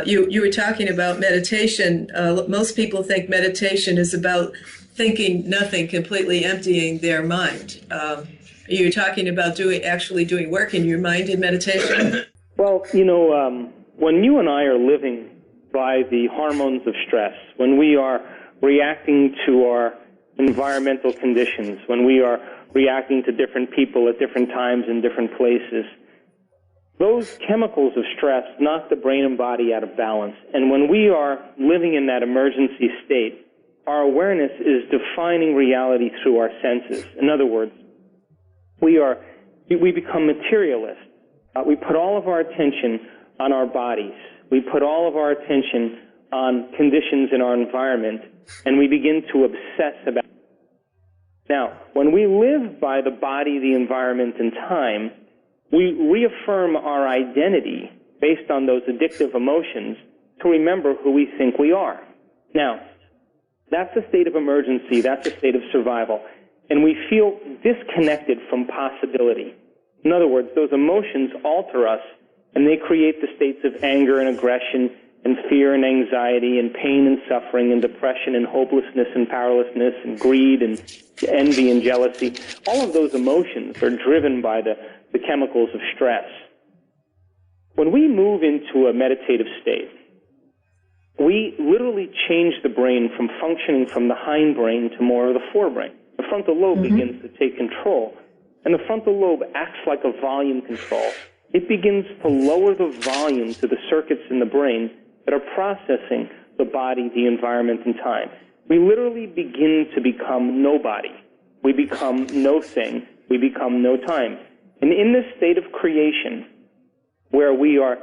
You were talking about meditation. Most people think meditation is about thinking nothing, completely emptying their mind. You're talking about actually doing work in your mind in meditation? Well, when you and I are living by the hormones of stress, when we are reacting to our environmental conditions, when we are reacting to different people at different times in different places, those chemicals of stress knock the brain and body out of balance. And when we are living in that emergency state, our awareness is defining reality through our senses. In other words, we become materialists. We put all of our attention on our bodies. We put all of our attention on conditions in our environment, and we begin to obsess about it. Now, when we live by the body, the environment, and time, we reaffirm our identity based on those addictive emotions to remember who we think we are. Now, that's a state of emergency. That's a state of survival. And we feel disconnected from possibility. In other words, those emotions alter us, and they create the states of anger and aggression and fear and anxiety and pain and suffering and depression and hopelessness and powerlessness and greed and envy and jealousy. All of those emotions are driven by the chemicals of stress. When we move into a meditative state, we literally change the brain from functioning from the hindbrain to more of the forebrain. The frontal lobe begins to take control, and the frontal lobe acts like a volume control. It begins to lower the volume to the circuits in the brain that are processing the body, the environment, and time. We literally begin to become nobody. We become no thing. We become no time. And in this state of creation, where we are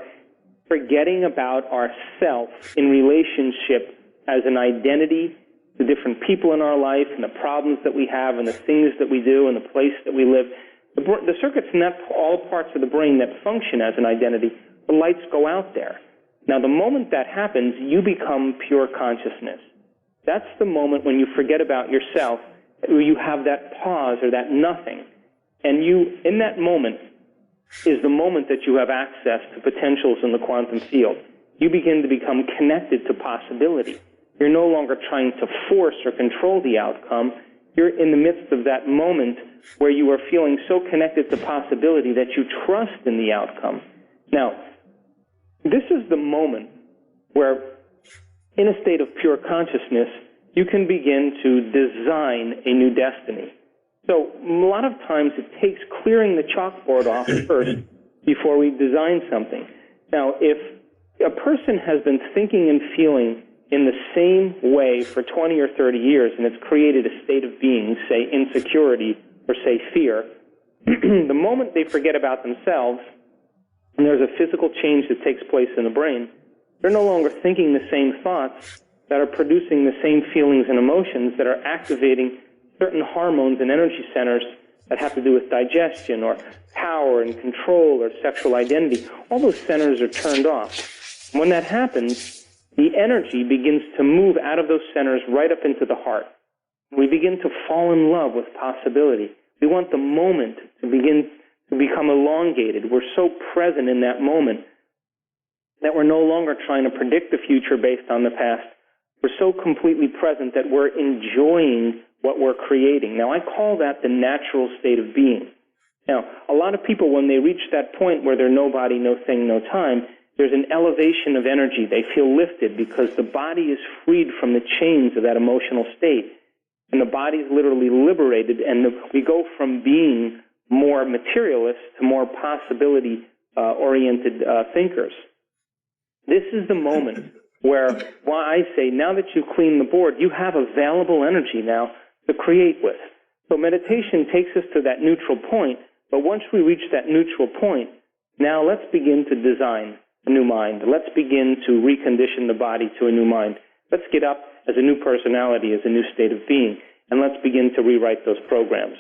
forgetting about ourself in relationship as an identity to different people in our life and the problems that we have and the things that we do and the place that we live, the circuits in all parts of the brain that function as an identity, the lights go out there. Now, the moment that happens, you become pure consciousness. That's the moment when you forget about yourself, where you have that pause or that nothing. And in that moment, is the moment that you have access to potentials in the quantum field. You begin to become connected to possibility. You're no longer trying to force or control the outcome. You're in the midst of that moment where you are feeling so connected to possibility that you trust in the outcome. Now, this is the moment where, in a state of pure consciousness, you can begin to design a new destiny. So a lot of times it takes clearing the chalkboard off first before we design something. Now, if a person has been thinking and feeling in the same way for 20 or 30 years and it's created a state of being, say insecurity or say fear, the moment they forget about themselves and there's a physical change that takes place in the brain, they're no longer thinking the same thoughts that are producing the same feelings and emotions that are activating certain hormones and energy centers that have to do with digestion or power and control or sexual identity. All those centers are turned off. When that happens, the energy begins to move out of those centers right up into the heart. We begin to fall in love with possibility. We want the moment to begin to become elongated. We're so present in that moment that we're no longer trying to predict the future based on the past. We're so completely present that we're enjoying what we're creating. Now, I call that the natural state of being. Now, a lot of people, when they reach that point where they're nobody, no thing, no time, there's an elevation of energy. They feel lifted because the body is freed from the chains of that emotional state. And the body is literally liberated, and we go from being more materialist to more possibility-oriented thinkers. This is the moment where I say, now that you've cleaned the board, you have available energy now to create with. So meditation takes us to that neutral point, but once we reach that neutral point, now let's begin to design a new mind. Let's begin to recondition the body to a new mind. Let's get up as a new personality, as a new state of being, and let's begin to rewrite those programs.